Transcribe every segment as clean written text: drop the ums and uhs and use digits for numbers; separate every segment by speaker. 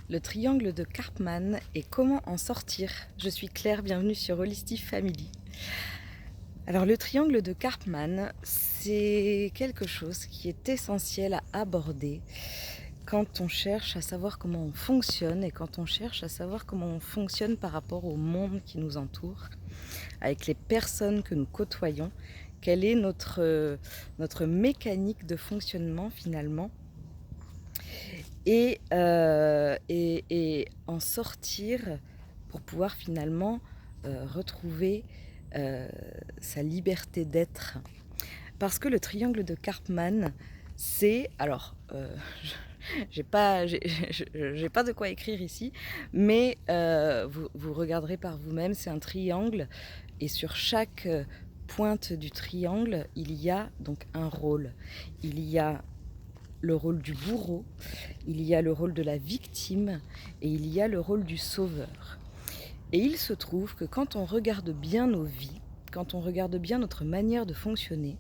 Speaker 1: Le triangle de Karpman et comment en sortir. Je suis Claire, bienvenue sur Holistic Family. Alors le triangle de Karpman, c'est quelque chose qui est essentiel à aborder quand on cherche à savoir comment on fonctionne et quand on cherche à savoir comment on fonctionne par rapport au monde qui nous entoure, avec les personnes que nous côtoyons, quelle est notre mécanique de fonctionnement finalement. Et en sortir pour pouvoir finalement retrouver sa liberté d'être. Parce que le triangle de Karpman, c'est... Alors, j'ai pas de quoi écrire ici, mais vous regarderez par vous-même, c'est un triangle, et sur chaque pointe du triangle, il y a donc un rôle. Il y a le rôle du bourreau, il y a le rôle de la victime et il y a le rôle du sauveur. Et il se trouve que quand on regarde bien nos vies, quand on regarde bien notre manière de fonctionner,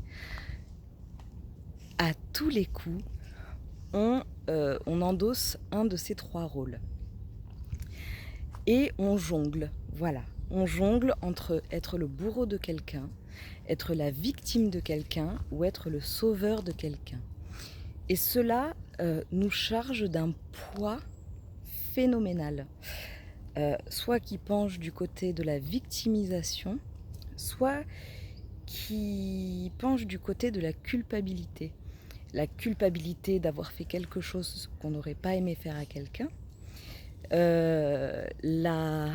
Speaker 1: à tous les coups, on endosse un de ces trois rôles. Et on jongle, voilà. On jongle entre être le bourreau de quelqu'un, être la victime de quelqu'un ou être le sauveur de quelqu'un. Et cela nous charge d'un poids phénoménal, soit qui penche du côté de la victimisation, soit qui penche du côté de la culpabilité. La culpabilité d'avoir fait quelque chose qu'on n'aurait pas aimé faire à quelqu'un, la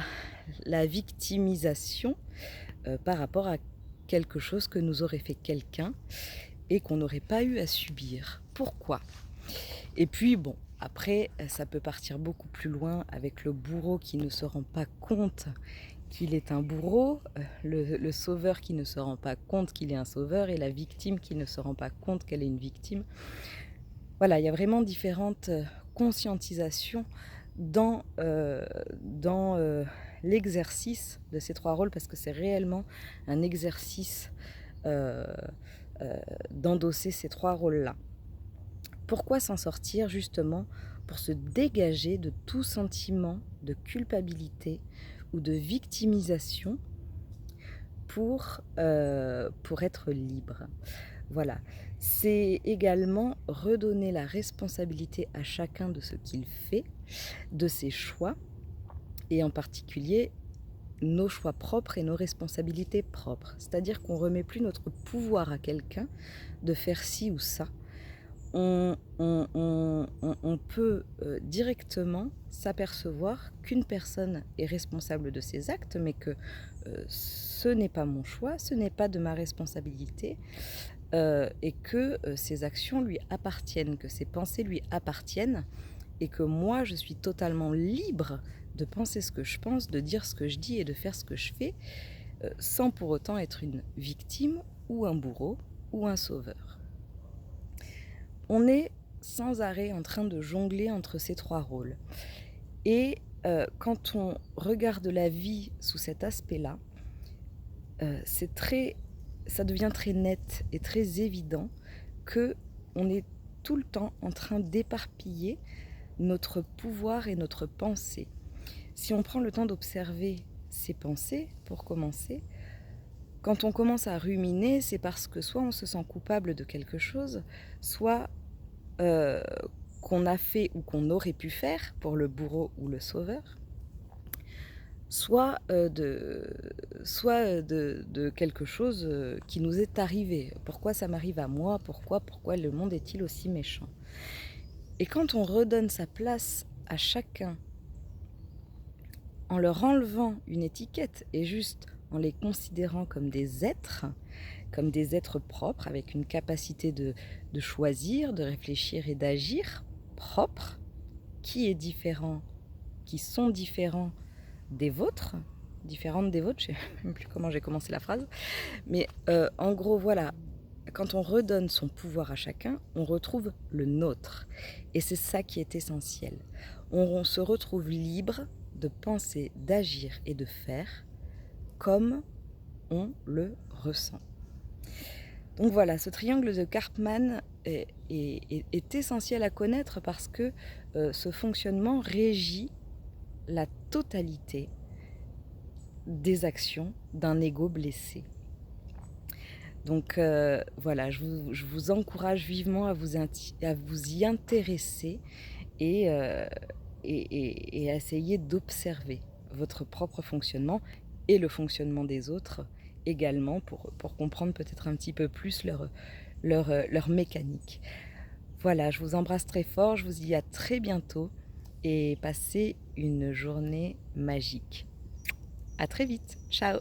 Speaker 1: victimisation par rapport à quelque chose que nous aurait fait quelqu'un et qu'on n'aurait pas eu à subir. Pourquoi ? Et puis bon, après, ça peut partir beaucoup plus loin avec le bourreau qui ne se rend pas compte qu'il est un bourreau, le sauveur qui ne se rend pas compte qu'il est un sauveur et la victime qui ne se rend pas compte qu'elle est une victime. Voilà, il y a vraiment différentes conscientisations dans l'exercice de ces trois rôles parce que c'est réellement un exercice d'endosser ces trois rôles-là. Pourquoi s'en sortir justement? Pour se dégager de tout sentiment de culpabilité ou de victimisation pour être libre. Voilà. C'est également redonner la responsabilité à chacun de ce qu'il fait, de ses choix, et en particulier nos choix propres et nos responsabilités propres. C'est-à-dire qu'on ne remet plus notre pouvoir à quelqu'un de faire ci ou ça. On peut directement s'apercevoir qu'une personne est responsable de ses actes, mais que ce n'est pas mon choix, ce n'est pas de ma responsabilité, et que ses actions lui appartiennent, que ses pensées lui appartiennent, et que moi je suis totalement libre de penser ce que je pense, de dire ce que je dis et de faire ce que je fais, sans pour autant être une victime ou un bourreau ou un sauveur. On est sans arrêt en train de jongler entre ces trois rôles. Et quand on regarde la vie sous cet aspect-là, ça devient très net et très évident qu'on est tout le temps en train d'éparpiller notre pouvoir et notre pensée. Si on prend le temps d'observer ses pensées, pour commencer, quand on commence à ruminer, c'est parce que soit on se sent coupable de quelque chose, soit qu'on a fait ou qu'on aurait pu faire pour le bourreau ou le sauveur, soit de quelque chose qui nous est arrivé. Pourquoi ça m'arrive à moi? Pourquoi le monde est-il aussi méchant? Et quand on redonne sa place à chacun, en leur enlevant une étiquette et juste en les considérant comme des êtres propres, avec une capacité de choisir, de réfléchir et d'agir propre, qui sont différents des vôtres, différentes des vôtres, je ne sais même plus comment j'ai commencé la phrase, mais en gros voilà, quand on redonne son pouvoir à chacun, on retrouve le nôtre, et c'est ça qui est essentiel. On se retrouve libre de penser, d'agir et de faire comme on le ressent. Donc voilà, ce triangle de Karpman est essentiel à connaître parce que ce fonctionnement régit la totalité des actions d'un ego blessé. Donc voilà, je vous encourage vivement à vous y intéresser et, et à essayer d'observer votre propre fonctionnement et le fonctionnement des autres également pour comprendre peut-être un petit peu plus leur mécanique. Voilà, je vous embrasse très fort, je vous dis à très bientôt et passez une journée magique. À très vite, ciao!